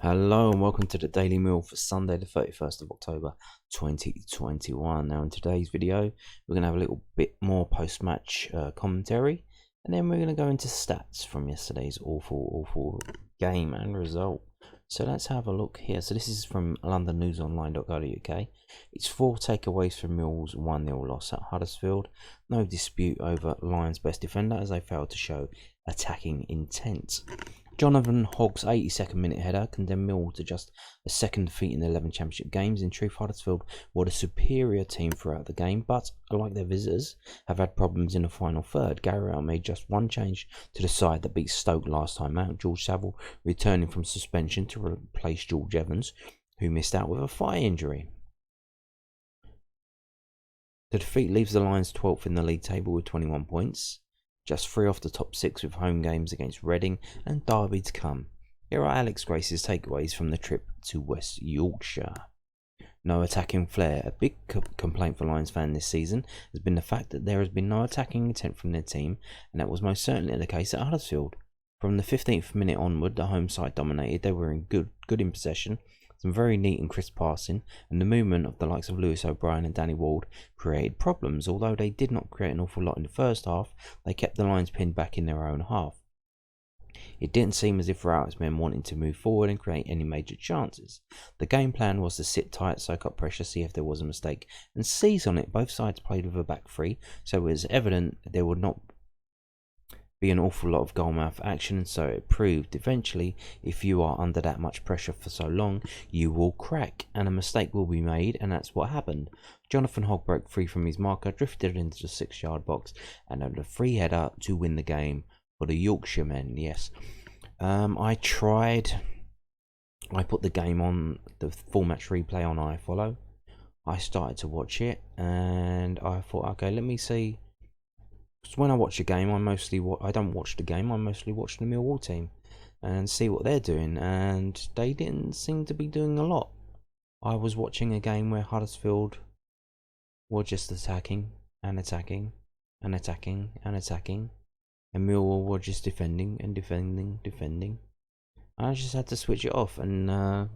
Hello and welcome to the Daily Meal for Sunday the 31st of October 2021. Now in today's video we're going to have a little bit more post-match commentary, and then we're going to go into stats from yesterday's awful game and result. So let's have a look here. So this is from londonnewsonline.co.uk. It's 4 takeaways from Millwall's 1-0 loss at Huddersfield. No dispute over Lions' best defender as they failed to show attacking intent. Jonathan Hogg's 82nd minute header condemned Millwall to just a second defeat in 11 championship games. In truth, Huddersfield were the superior team throughout the game, but unlike their visitors, have had problems in the final third. Gary Rowett made just one change to the side that beat Stoke last time out. George Saville returning from suspension to replace George Evans, who missed out with a thigh injury. The defeat leaves the Lions 12th in the league table with 21 points. Just 3 off the top 6 with home games against Reading and Derby to come. Here are Alex Grace's takeaways from the trip to West Yorkshire. No attacking flair. A big complaint for Lions fans this season has been the fact that there has been no attacking intent from their team, and that was most certainly the case at Huddersfield. From the 15th minute onward, the home side dominated. They were in good in possession, some very neat and crisp passing, and the movement of the likes of Lewis O'Brien and Danny Ward created problems. Although they did not create an awful lot in the first half, they kept the Lions pinned back in their own half. It didn't seem as if Rowett's men wanted to move forward and create any major chances. The game plan was to sit tight, soak up pressure, see if there was a mistake, and seize on it. Both sides played with a back three, so it was evident there would not be an awful lot of goalmouth action, so it proved. Eventually, if you are under that much pressure for so long, you will crack and a mistake will be made, and that's what happened. Jonathan Hogg broke free from his marker, drifted into the 6-yard box, and had a free header to win the game for the Yorkshiremen. Yes, I put the game on the full match replay on iFollow. I started to watch it and I thought, okay, let me see. So when I watch a game, I don't watch the game. I mostly watch the Millwall team and see what they're doing, and they didn't seem to be doing a lot. I was watching a game where Huddersfield were just attacking and attacking and attacking and attacking, and Millwall were just defending and defending. I just had to switch it off, and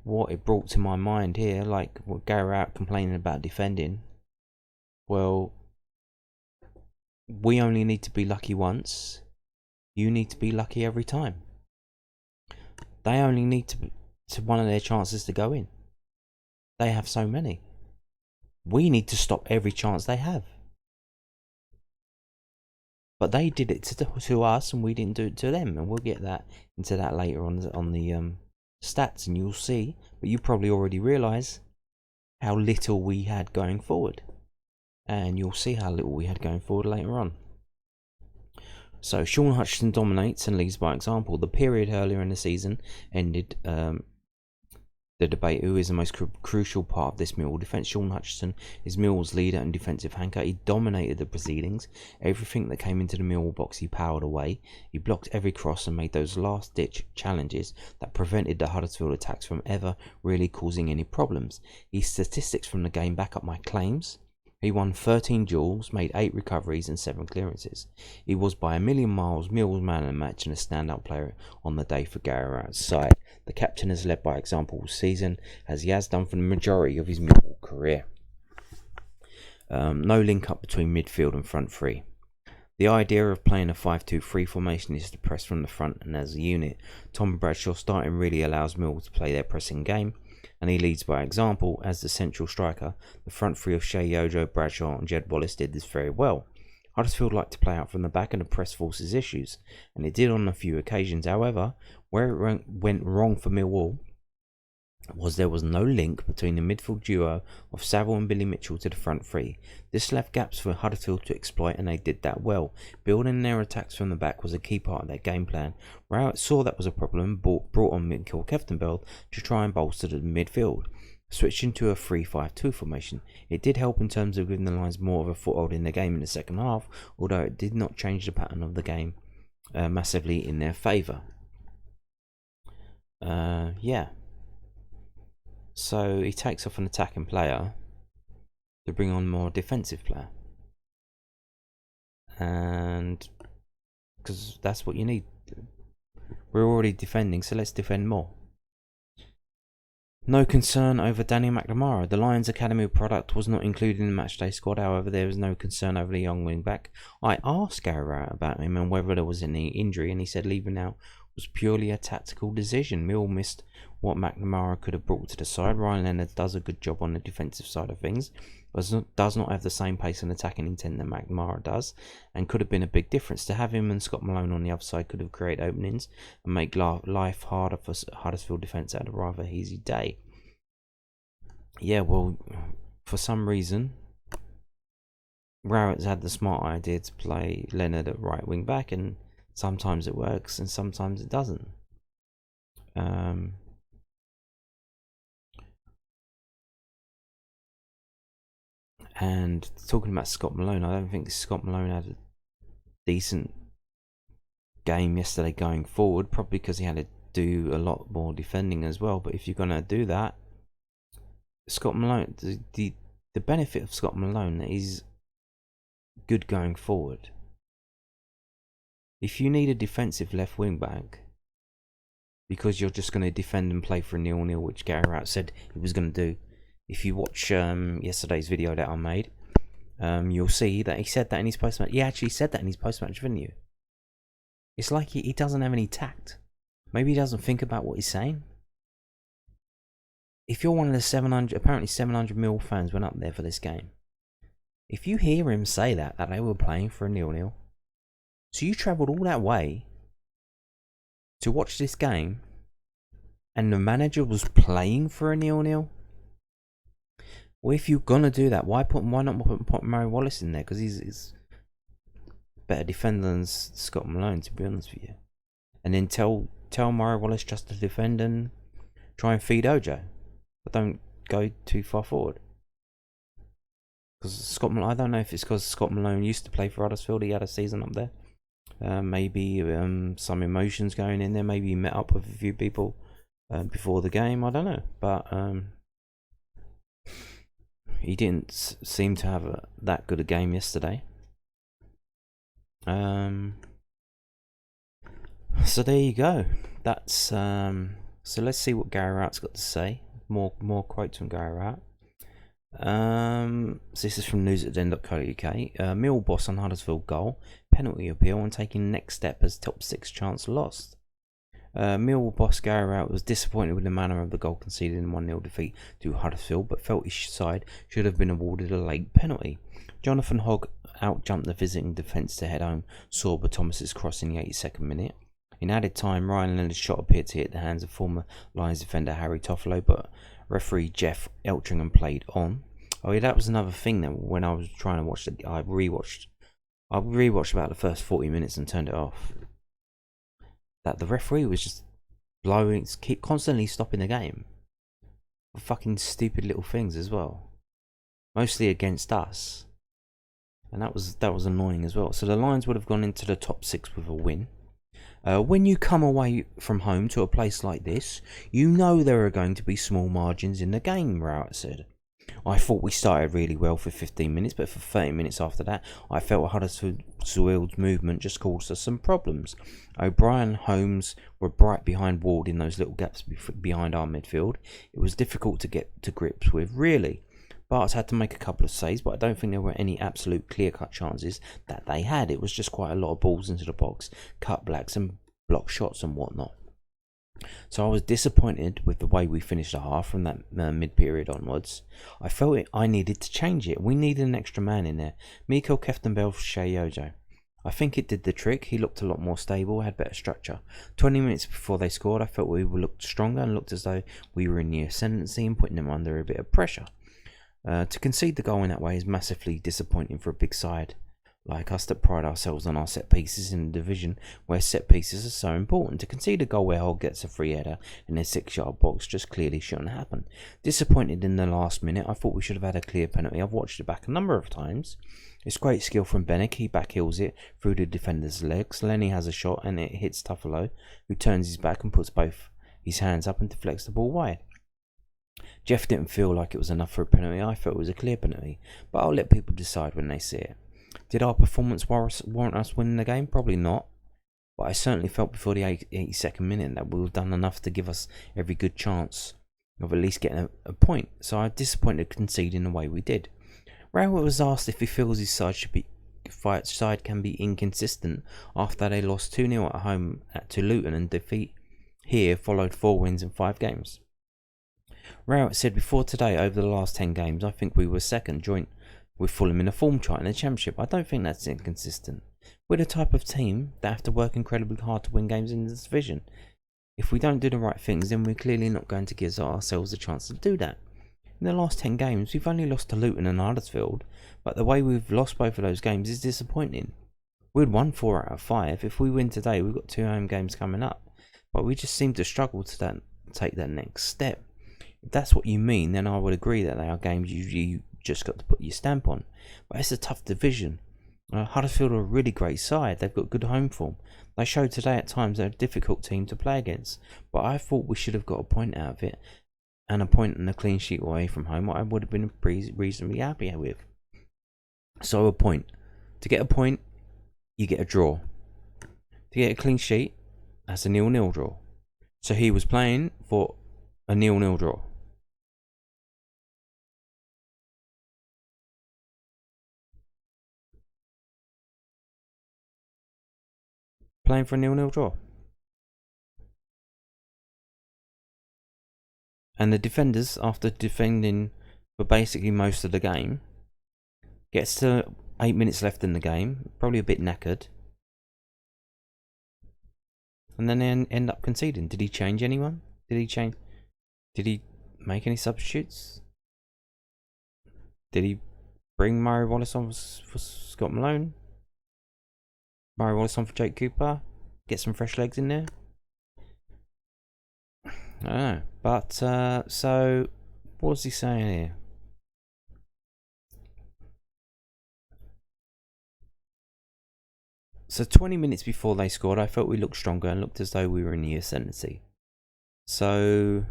what it brought to my mind here, like what Gary out complaining about defending. Well, we only need to be lucky once. You need to be lucky every time. They only need to one of their chances to go in. They have so many. We need to stop every chance they have. But they did it to us, and we didn't do it to them. And we'll get into that later on the stats, and you'll see. But you probably already realise how little we had going forward. And you'll see how little we had going forward later on. So Sean Hutchinson dominates and leads by example. The period earlier in the season ended the debate who is the most crucial part of this Millwall defence. Sean Hutchinson is Millwall's leader and defensive anchor. He dominated the proceedings. Everything that came into the Millwall box he powered away. He blocked every cross and made those last ditch challenges that prevented the Huddersfield attacks from ever really causing any problems. His statistics from the game back up my claims. He won 13 duels, made 8 recoveries and 7 clearances. He was by a million miles Millwall's man of the match and a standout player on the day for Gary Rowett's side. The captain has led by example all season, as he has done for the majority of his Millwall career. No link up between midfield and front three. The idea of playing a 5-2-3 formation is to press from the front and as a unit. Tom Bradshaw starting really allows Millwall to play their pressing game, and he leads by example as the central striker. The front three of Shea Yojo, Bradshaw and Jed Wallace did this very well. Huddersfield liked to play out from the back and the press forces issues, and it did on a few occasions. However, where it went wrong for Millwall was there was no link between the midfield duo of Saville and Billy Mitchell to the front three. This left gaps for Huddersfield to exploit, and they did that well. Building their attacks from the back was a key part of their game plan. Rowett saw that was a problem and brought on Mikkel Keftenbeld to try and bolster the midfield, switching to a 3-5-2 formation. It did help in terms of giving the Lions more of a foothold in the game in the second half, although it did not change the pattern of the game massively in their favour. So he takes off an attacking player to bring on more defensive player, and because that's what you need. We're already defending, so let's defend more. No concern over Danny McNamara. The Lions Academy product was not included in the matchday squad. However, there was no concern over the young wing-back. I asked Gary Rowett about him and whether there was any injury, and he said leaving out was purely a tactical decision. Mill missed what McNamara could have brought to the side. Ryan Leonard does a good job on the defensive side of things, but does not have the same pace and attacking intent that McNamara does, and could have been a big difference. To have him and Scott Malone on the other side could have created openings and make life harder for Huddersfield defence at a rather easy day. Yeah, well, for some reason, Rowett's had the smart idea to play Leonard at right wing back, and sometimes it works and sometimes it doesn't. And talking about Scott Malone, I don't think Scott Malone had a decent game yesterday going forward, probably because he had to do a lot more defending as well. But if you're going to do that, Scott Malone, the benefit of Scott Malone is good going forward. If you need a defensive left wing back because you're just going to defend and play for a 0-0, which Gary Rowett said he was going to do. If you watch yesterday's video that I made, you'll see that he said that in his post-match. He actually said that in his post-match video. It's like he doesn't have any tact. Maybe he doesn't think about what he's saying. If you're one of the apparently 700 Millwall fans went up there for this game. If you hear him say that they were playing for a 0-0, so you travelled all that way to watch this game, and the manager was playing for a 0-0. Well, if you're gonna do that, why not put Murray Wallace in there? Because he's better defender than Scott Malone, to be honest with you. And then tell Murray Wallace just to defend and try and feed Ojo, but don't go too far forward. Because I don't know if it's because Scott Malone used to play for Huddersfield. He had a season up there. Maybe some emotions going in there. Maybe he met up with a few people before the game. I don't know, but he didn't seem to have that good a game yesterday. So there you go. That's so let's see what Gary Rowett's got to say. More quotes from Gary Rowett. So this is from news@den.co.uk. Mill boss on Huddersfield goal, penalty appeal, and taking next step as top 6 chance lost. Mill boss Gary Rowett was disappointed with the manner of the goal conceded in 1-0 defeat to Huddersfield, but felt his side should have been awarded a late penalty. Jonathan Hogg outjumped the visiting defence to head home Sorba Thomas's cross in the 82nd minute. In added time, Ryan Leonard's shot appeared to hit the hands of former Lions defender Harry Toffolo, but referee Jeff Eltringham played on. Oh yeah, that was another thing that when I was trying to watch it, I rewatched about the first 40 minutes and turned it off. That the referee was just constantly stopping the game for fucking stupid little things as well, mostly against us, and that was annoying as well. So the Lions would have gone into the top 6 with a win. When you come away from home to a place like this, you know there are going to be small margins in the game, Rowett said. I thought we started really well for 15 minutes, but for 30 minutes after that, I felt Huddersfield's movement just caused us some problems. O'Brien, Holmes were bright behind Ward in those little gaps behind our midfield. It was difficult to get to grips with, really. Bart's had to make a couple of saves, but I don't think there were any absolute clear-cut chances that they had. It was just quite a lot of balls into the box, cutbacks and block shots and whatnot. So I was disappointed with the way we finished the half from that mid-period onwards. I felt I needed to change it. We needed an extra man in there. Mikael Keftenbell for Shea Ojo. I think it did the trick. He looked a lot more stable, had better structure. 20 minutes before they scored, I felt we looked stronger and looked as though we were in the ascendancy and putting them under a bit of pressure. To concede the goal in that way is massively disappointing for a big side like us that pride ourselves on our set pieces in a division where set pieces are so important. To concede a goal where Hull gets a free header in their 6-yard box just clearly shouldn't happen. Disappointed in the last minute. I thought we should have had a clear penalty. I've watched it back a number of times. It's great skill from Bennett. He backheels it through the defender's legs. Lenny has a shot and it hits Toffolo, who turns his back and puts both his hands up and deflects the ball wide. Jeff didn't feel like it was enough for a penalty. I felt it was a clear penalty, but I'll let people decide when they see it. Did our performance warrant us winning the game? Probably not. but I certainly felt before the 82nd minute that we were done enough to give us every good chance of at least getting a point. So I'm disappointed conceding the way we did. Rowett was asked if he feels his side can be inconsistent after they lost 2-0 at home to Luton, and defeat here followed 4 wins in 5 games. Rowett said, before today, over the last 10 games, I think we were second, joint with Fulham in a form chart in the Championship. I don't think that's inconsistent. We're the type of team that have to work incredibly hard to win games in this division. If we don't do the right things, then we're clearly not going to give ourselves a chance to do that. In the last 10 games, we've only lost to Luton and Huddersfield, but the way we've lost both of those games is disappointing. We'd won 4 out of 5. If we win today, we've got 2 home games coming up, but we just seem to struggle to take that next step. If that's what you mean, then I would agree that they are games you just got to put your stamp on. But it's a tough division. Huddersfield are a really great side. They've got good home form. They showed today at times they're a difficult team to play against, but I thought we should have got a point out of it, and a point and a clean sheet away from home, what I would have been reasonably happy with. So a point. To get a point, you get a draw. To get a clean sheet, that's a 0-0 draw. So he was playing for a 0-0 draw. Playing for a 0-0 draw. And the defenders, after defending for basically most of the game, gets to 8 minutes left in the game, probably a bit knackered, and then they end up conceding. Did he change anyone? Did he make any substitutes? Did he bring Murray Wallace on for Scott Malone? Murray Wallace on for Jake Cooper? Get some fresh legs in there? I don't know. But, so, what was he saying here? So 20 minutes before they scored, I felt we looked stronger and looked as though we were in the ascendancy. So,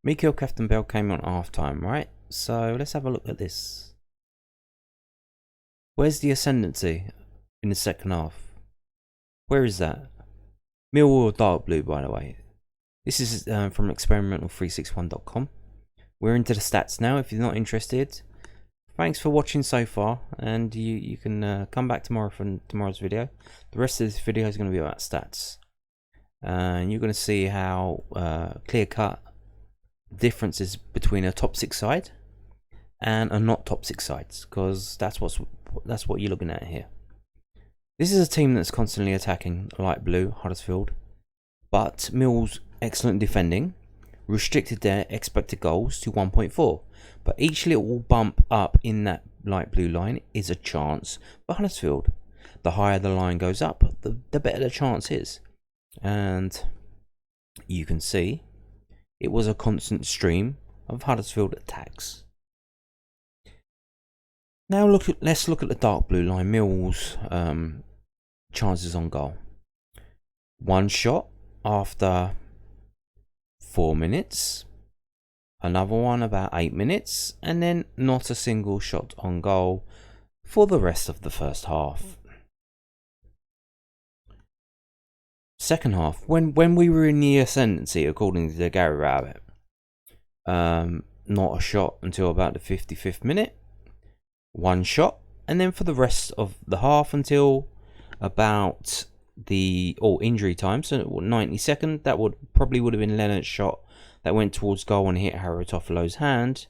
Mikael Keftenbell came on half time, right? So, let's have a look at this. Where's the ascendancy in the second half? Where is that? Millwall dark blue, by the way. This is from experimental361.com. We're into the stats now. If you're not interested, thanks for watching so far, and you can come back tomorrow for tomorrow's video. The rest of this video is going to be about stats, and you're going to see how clear-cut differences between a top 6 side and a not top 6 sides, because that's what you're looking at here. This is a team that's constantly attacking, light blue, Huddersfield, but Mill's excellent defending restricted their expected goals to 1.4. But each little bump up in that light blue line is a chance for Huddersfield. The higher the line goes up, the better the chance is. And you can see it was a constant stream of Huddersfield attacks. Now let's look at the dark blue line, Mill's chances on goal. One shot after 4 minutes, another one about 8 minutes, and then not a single shot on goal for the rest of the first half. Second half, when we were in the ascendancy, according to Gary Rowett, not a shot until about the 55th minute, one shot, and then for the rest of the half until about the injury time, so 92nd, that would have been Leonard's shot that went towards goal and hit Harry Toffolo's hand.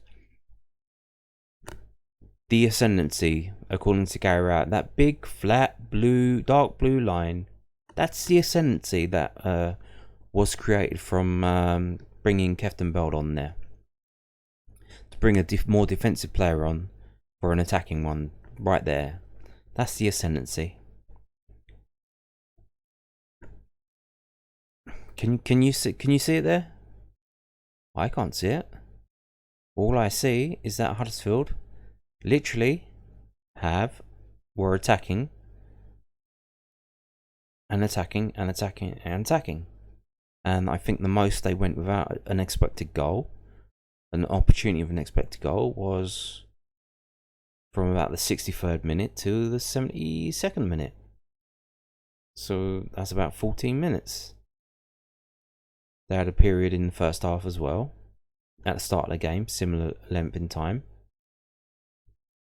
The ascendancy, according to Gary Rowett, that big flat blue, dark blue line, that's the ascendancy that was created from bringing Keftenbeld on there to bring a more defensive player on for an attacking one right there. That's the ascendancy. Can you see it there? I can't see it. All I see is that Huddersfield literally were attacking and attacking and attacking and attacking. And I think the most they went without an expected goal, an opportunity of an expected goal, was from about the 63rd minute to the 72nd minute. So that's about 14 minutes. They had a period in the first half as well, at the start of the game, similar length in time.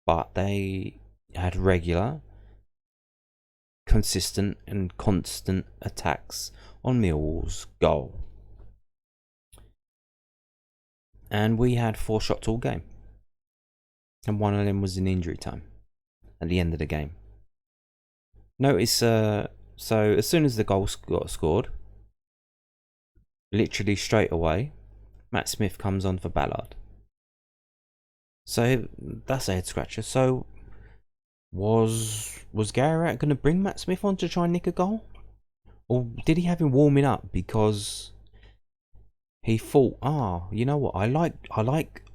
But they had regular, consistent and constant attacks on Millwall's goal. And we had 4 shots all game. And one of them was in injury time at the end of the game. Notice, so as soon as the goal got scored, literally straight away, Matt Smith comes on for Ballard. So that's a head scratcher. So was Gary Rowett going to bring Matt Smith on to try and nick a goal, or did he have him warming up because he thought, you know what, I like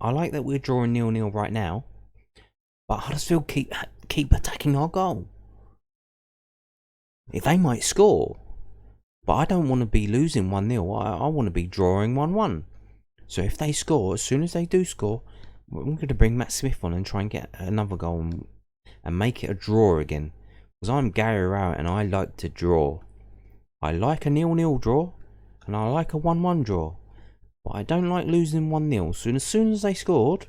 that we're drawing 0-0 right now, but Huddersfield keep attacking our goal. If they might score, but I don't want to be losing 1-0. I want to be drawing 1-1. So if they score, as soon as they do score, I'm going to bring Matt Smith on and try and get another goal and make it a draw again. Because I'm Gary Rowett and I like to draw. I like a 0-0 draw and I like a 1-1 draw. But I don't like losing 1-0. So as soon as they scored,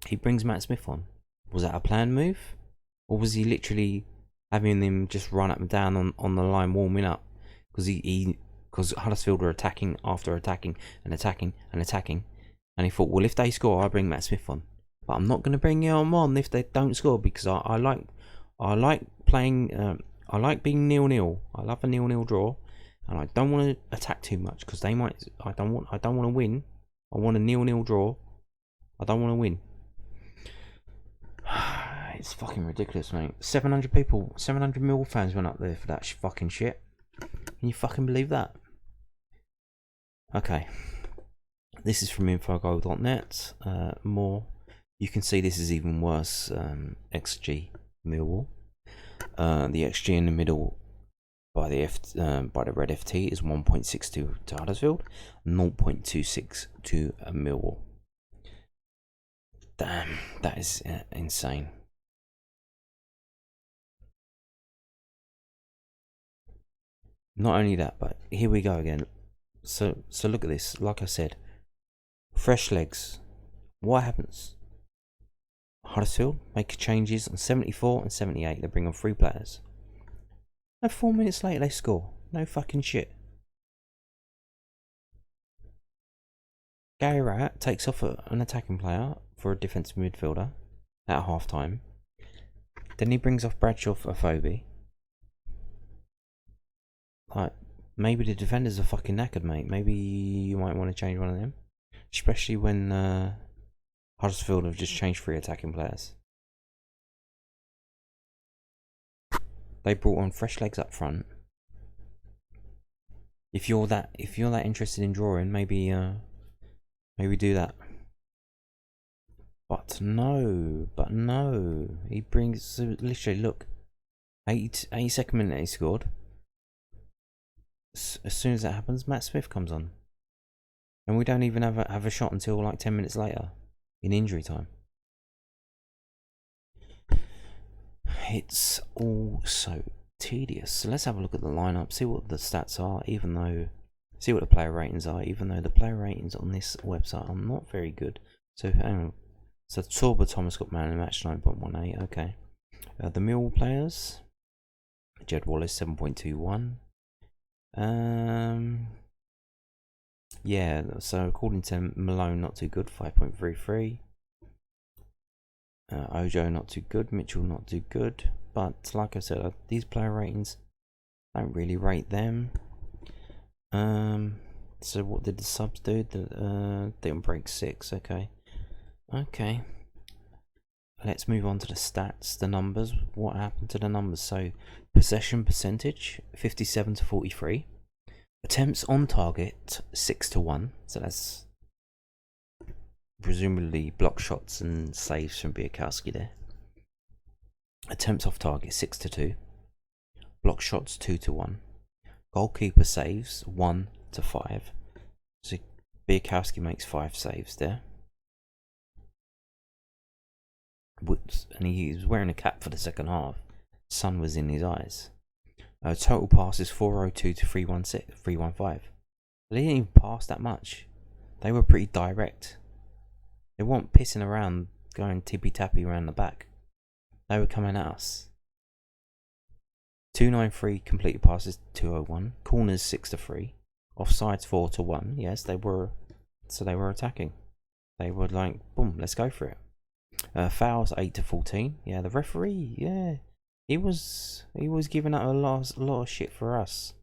he brings Matt Smith on. Was that a planned move? Or was he literally having them just run up and down on the line warming up? Because Huddersfield were attacking after attacking and attacking and attacking. And he thought, well, if they score, I'll bring Matt Smith on. But I'm not going to bring him on if they don't score, because I like playing. I like being 0-0. I love a 0-0 draw, and I don't want to attack too much because they might. I don't want to win. I want a 0-0 draw. I don't want to win. It's fucking ridiculous, mate. 700 people, 700 Millwall fans went up there for that fucking shit. Can you fucking believe that? Okay. This is from infogoal.net. More. You can see this is even worse. XG Millwall. The XG in the middle by the red FT is 1.62 to Huddersfield, 0.26 to Millwall. Damn, that is insane. Not only that, but here we go again. So look at this. Like I said, fresh legs. What happens? Huddersfield make changes on 74 and 78. They bring on 3 players. And 4 minutes later they score. No fucking shit. Gary Rowett takes off an attacking player for a defensive midfielder at half time. Then he brings off Bradshaw for Afobe. Like, maybe the defenders are fucking knackered, mate. Maybe you might want to change one of them. Especially when Huddersfield have just changed 3 attacking players. They brought on fresh legs up front. If you're that interested in drawing, maybe do that. But no. He brings, literally, look, 82nd minute he scored. As soon as that happens, Matt Smith comes on. And we don't even have a shot until like 10 minutes later, in injury time. It's all so tedious. So let's have a look at the lineup, see what the stats are, see what the player ratings are, even though the player ratings on this website are not very good. So hang on. So Torba Thomas got man of the match 9.18. Okay. The Millwall players. Jed Wallace 7.21. Yeah, so according to Malone, not too good, 5.33. Ojo not too good, Mitchell not too good. But like I said, these player ratings, don't really rate them. So what did the subs do? Didn't break 6. Okay. Let's move on to the stats, the numbers. What happened to the numbers? So possession percentage 57 to 43. Attempts on target 6 to 1. So that's presumably block shots and saves from Biakowski there. Attempts off target 6 to 2. Block shots 2 to 1. Goalkeeper saves 1 to 5. So Biakowski makes 5 saves there. And he was wearing a cap for the second half. Sun was in his eyes. Total passes 402 to 315. They didn't even pass that much. They were pretty direct. They weren't pissing around, going tippy-tappy around the back. They were coming at us. 293 completed passes, 201. Corners 6 to 3. Offsides 4 to 1. Yes, they were. So they were attacking. They were like, boom, let's go for it. Fouls 8 to 14. Yeah, the referee, yeah, he was giving up a lot of shit for us,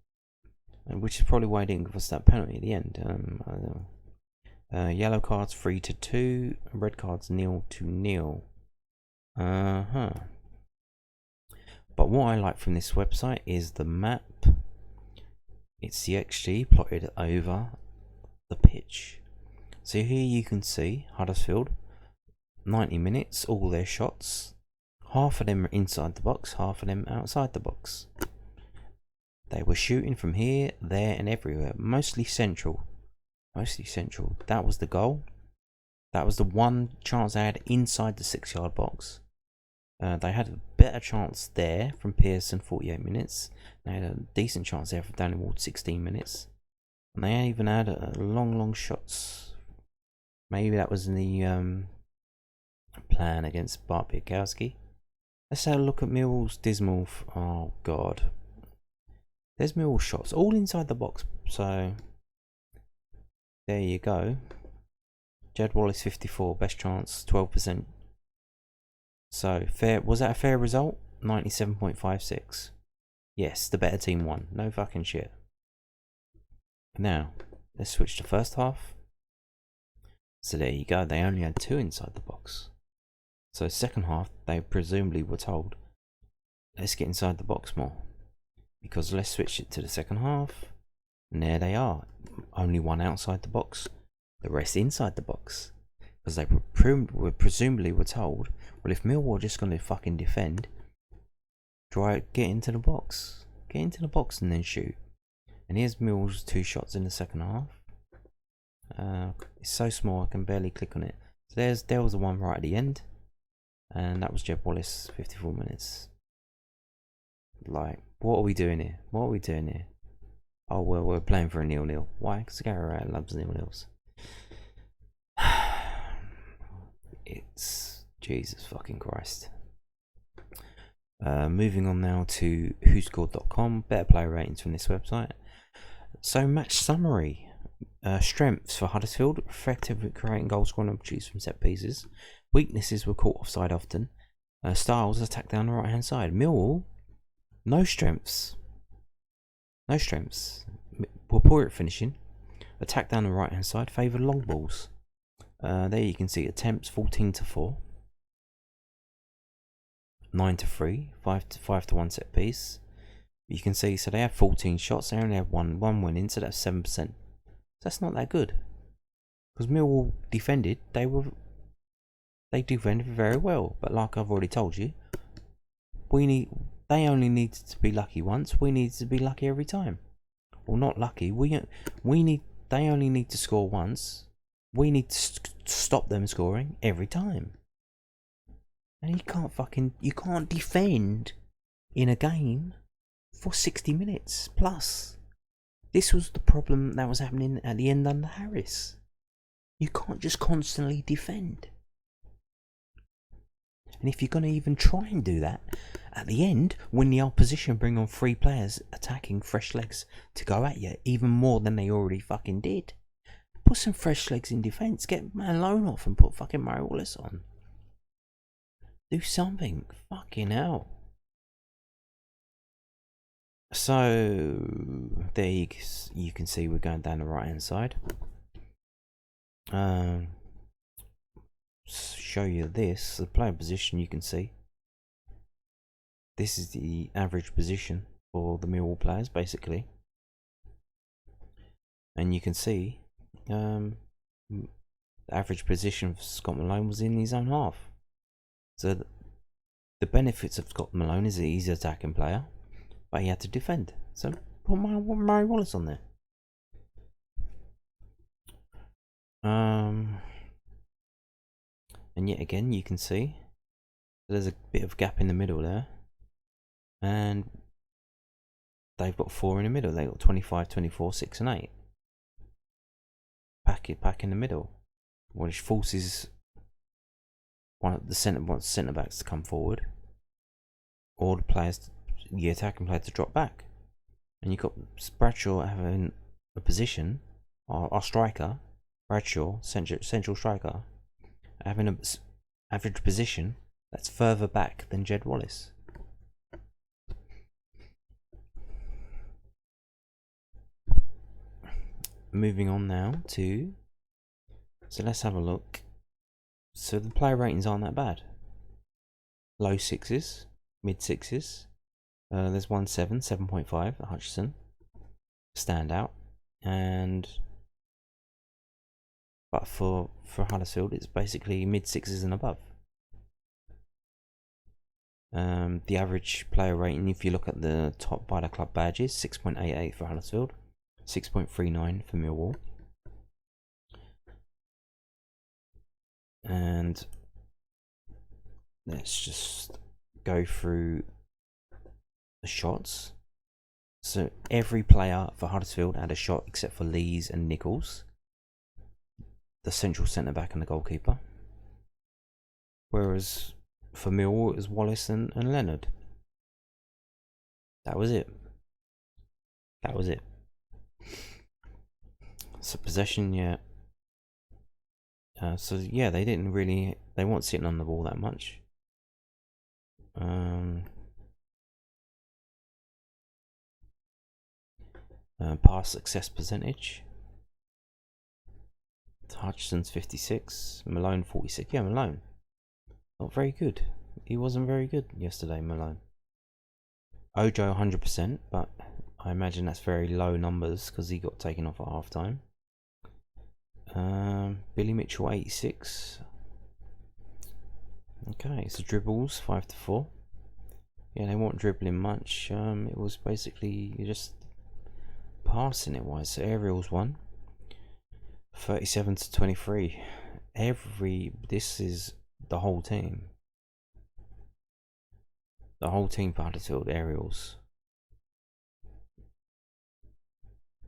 which is probably why he didn't give us that penalty at the end. I don't know. Yellow cards 3 to 2. Red cards 0 to 0. But what I like from this website is the map. It's the XG plotted over the pitch. So here you can see Huddersfield, 90 minutes, all their shots. Half of them are inside the box, half of them outside the box. They were shooting from here, there and everywhere. Mostly central. That was the goal. That was the one chance they had inside the 6-yard box. They had a better chance there from Pearson, 48 minutes. They had a decent chance there from Danny Ward, 16 minutes. And they even had long shots. Maybe that was in the plan against Bart Piakowski. Let's have a look at Millwall's dismal. Oh God, there's Millwall shots all inside the box. So there you go. Jed Wallace 54, best chance 12%. So fair. Was that a fair result? 97.56. Yes, the better team won. No fucking shit. Now let's switch to first half. So there you go. They only had 2 inside the box. So second half, they presumably were told, let's get inside the box more, because let's switch it to the second half. And there they are. Only 1 outside the box, the rest inside the box. Because they presumably were told, well, if Millwall are just going to fucking defend, get into the box. Get into the box and then shoot. And here's Millwall's 2 shots in the second half. It's so small I can barely click on it. So there was the one right at the end. And that was Jed Wallace, 54 minutes. Like, what are we doing here? Oh, well, we're playing for a 0-0. Why? Because Gary Rowett loves 0-0s. It's Jesus fucking Christ. Moving on now to whoscored.com. Better player ratings from this website. So, match summary. Strengths for Huddersfield: effective at creating goal scoring opportunities from set pieces. Weaknesses were caught offside often. Styles attacked down the right hand side. Millwall, no strengths. Were poor at finishing. Attack down the right hand side, favoured long balls. There you can see attempts 14 to 4. 9 to 3. 5 to 1 set piece. You can see, so they had 14 shots, they only had one went in, so that's 7%. That's not that good. Because Millwall defended, they defended very well. But like I've already told you, they only needed to be lucky once. We needed to be lucky every time. Well, not lucky. They only need to score once. We need to stop them scoring every time. And you can't defend in a game for 60 minutes plus. This was the problem that was happening at the end under Harris. You can't just constantly defend. And if you're going to even try and do that, at the end, when the opposition bring on 3 players attacking fresh legs to go at you, even more than they already fucking did, put some fresh legs in defence, get Malone off and put fucking Murray Wallace on. Do something. Fucking hell. So there you can see we're going down the right hand side. Show you this, the player position. You can see this is the average position for the Millwall players basically, and you can see the average position for Scott Malone was in his own half. So the benefits of Scott Malone is that he's an attacking player, but he had to defend. So put Murray Wallace on there. And yet again, you can see there's a bit of gap in the middle there, and they've got 4 in the middle. They've got 25, 24, 6 and 8. Pack in the middle, which forces one of the centre backs to come forward, or the attacking player to drop back. And you've got Bradshaw having a position, our striker, Bradshaw, central striker, having an average position that's further back than Jed Wallace. Moving on now to, so let's have a look. So the player ratings aren't that bad. Low 6s, mid 6s. There's 7.5 at Hutchinson, standout, but for Huddersfield it's basically mid 6s and above. The average player rating, if you look at the top by the club badges, 6.88 for Huddersfield, 6.39 for Millwall. And let's just go through the shots. So every player for Huddersfield had a shot except for Lees and Nichols, the central centre back and the goalkeeper. Whereas for Millwall it was Wallace and Leonard. That was it. So possession, yeah. So yeah, they weren't sitting on the ball that much. Pass success percentage. Hutchinson's 56, Malone 46. Yeah, Malone, not very good. He wasn't very good yesterday, Malone. Ojo 100%, but I imagine that's very low numbers because he got taken off at half time. Billy Mitchell 86. Okay, so dribbles 5-4. Yeah, they weren't dribbling much. It was basically just passing it wise. So aerials 1, 37-23. This is the whole team. The whole team for Huddersfield aerials.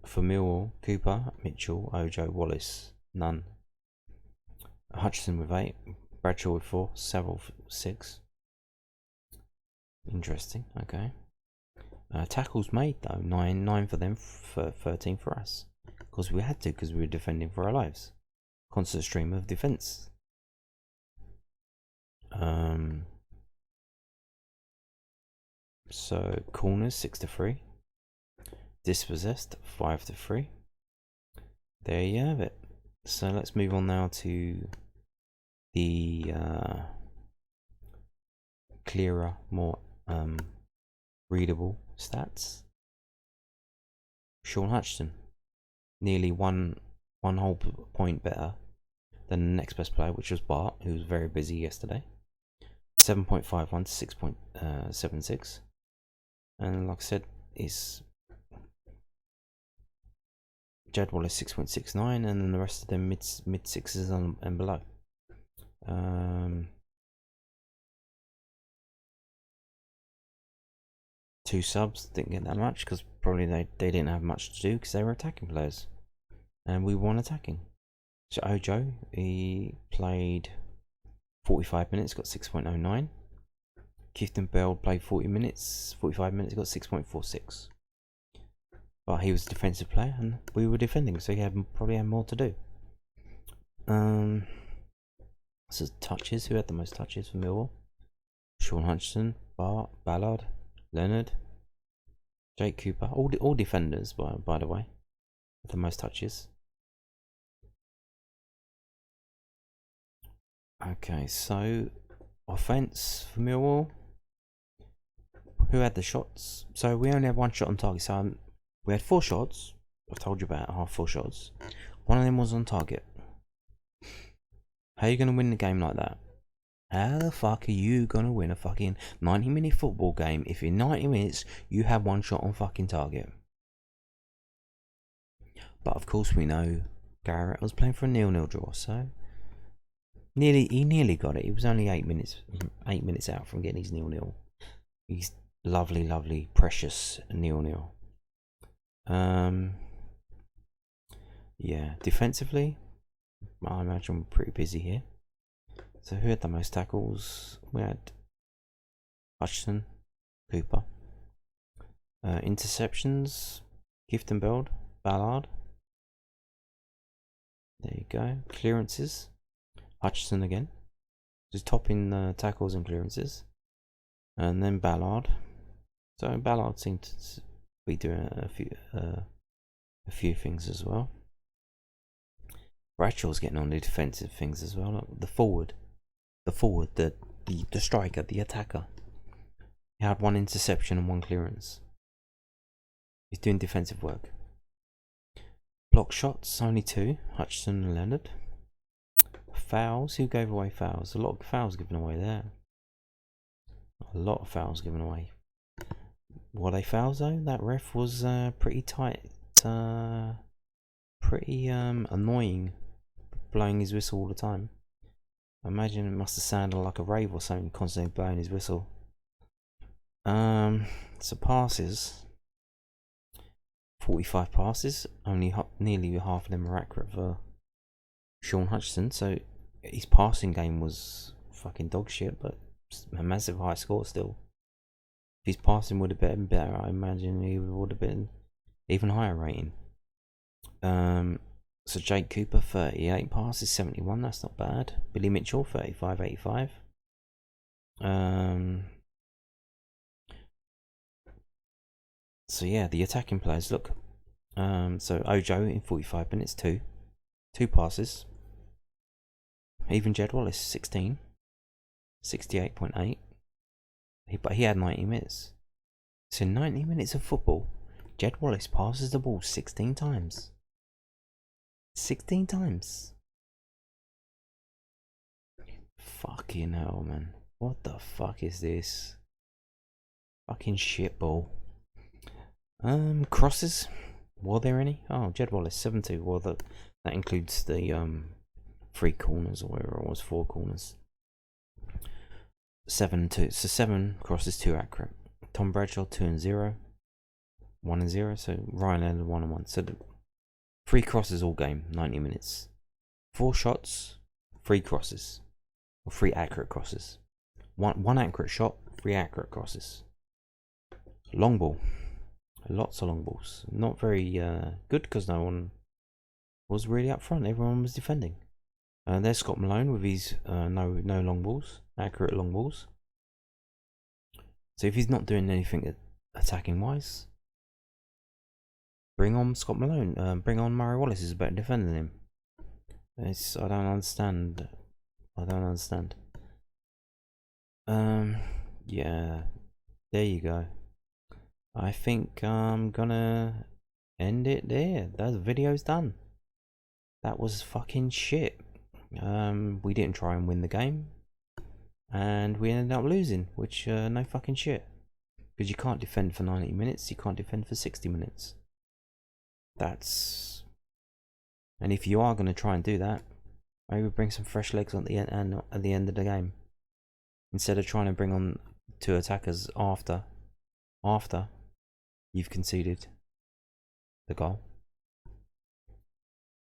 For Millwall, Cooper, Mitchell, Ojo, Wallace, none. Hutchinson with 8, Bradshaw with 4, Saville 6. Interesting. Okay. Tackles made though, 9 for them, 13 for us. Because we had to, because we were defending for our lives. Constant stream of defence. So corners 6-3. Dispossessed 5-3. There you have it. So let's move on now to the clearer, more readable stats. Sean Hutchinson, nearly one whole point better than the next best player, which was Bart, who was very busy yesterday. 7.51 to 6.76, and like I said, is Jed Wallace 6.69, and then the rest of them mid 6s and below. Two subs didn't get that much because probably they didn't have much to do because they were attacking players, and we won attacking. So Ojo, he played 45 minutes, got 6.09. Keithton Bell played 45 minutes, got 6.46. But he was a defensive player and we were defending, so he probably had more to do. So touches, who had the most touches for Millwall? Sean Hutchinson, Bart, Ballard, Leonard, Jake Cooper, all defenders by the way, with the most touches. Okay, so offense for Millwall. Who had the shots? So we only had one shot on target. So we had 4 shots. I've told you about 4 shots. One of them was on target. How are you going to win the game like that? How the fuck are you going to win a fucking 90-minute football game if in 90 minutes you have 1 shot on fucking target? But of course we know Garrett was playing for a 0-0 draw, so he nearly got it. He was only 8 minutes out from getting his 0-0. He's lovely, precious 0-0. Yeah, defensively, I imagine we're pretty busy here. So who had the most tackles? We had Hutchinson, Cooper. Interceptions, Gift and Build, Ballard. There you go. Clearances, Hutchinson again. Just topping tackles and clearances. And then Ballard. So Ballard seemed to be doing a few things as well. Bradshaw's getting on the defensive things as well. Like the forward, the striker, the attacker. He had 1 interception and 1 clearance. He's doing defensive work. Block shots, only 2. Hutchinson and Leonard. Fouls, who gave away fouls? A lot of fouls given away there. A lot of fouls given away. Were they fouls though? That ref was pretty tight. Pretty annoying. Blowing his whistle all the time. I imagine it must have sounded like a rave or something, constantly blowing his whistle. So passes. 45 passes, only nearly half of them are accurate for Sean Hutchinson, so his passing game was fucking dog shit, but a massive high score still. If his passing would have been better, I imagine he would have been even higher rating. So Jake Cooper, 38 passes, 71, that's not bad. Billy Mitchell, 35, 85. So yeah, the attacking players, look. So Ojo in 45 minutes, 2 passes. Even Jed Wallace, 16, 68.8. But he had 90 minutes. So 90 minutes of football, Jed Wallace passes the ball 16 times. 16 times. Fucking hell, man. What the fuck is this? Fucking shitball. Crosses. Were there any? Oh, Jed Wallace, 7-2. Well, that includes the 3 corners or whatever it was, 4 corners. 7-2. So 7 crosses, 2 accurate. Tom Bradshaw, 2-0. 1-0. So Ryan Leonard, 1-1. So 3 crosses all game, 90 minutes. 4 shots, 3 crosses. Or 3 accurate crosses. One accurate shot, 3 accurate crosses. Long ball. Lots of long balls. Not very good because no one was really up front. Everyone was defending. There's Scott Malone with his no long balls, accurate long balls. So if he's not doing anything attacking wise, bring on Scott Malone. Bring on Murray Wallace, is a better defender than him. I don't understand. Yeah, there you go. I think I'm gonna end it there. That video's done. That was fucking shit. We didn't try and win the game, and we ended up losing, which no fucking shit. Because you can't defend for 90 minutes, you can't defend for 60 minutes. And if you are gonna try and do that, maybe bring some fresh legs at the end of the game, instead of trying to bring on 2 attackers after you've conceded the goal.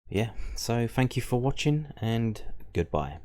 Yeah, so thank you for watching and goodbye.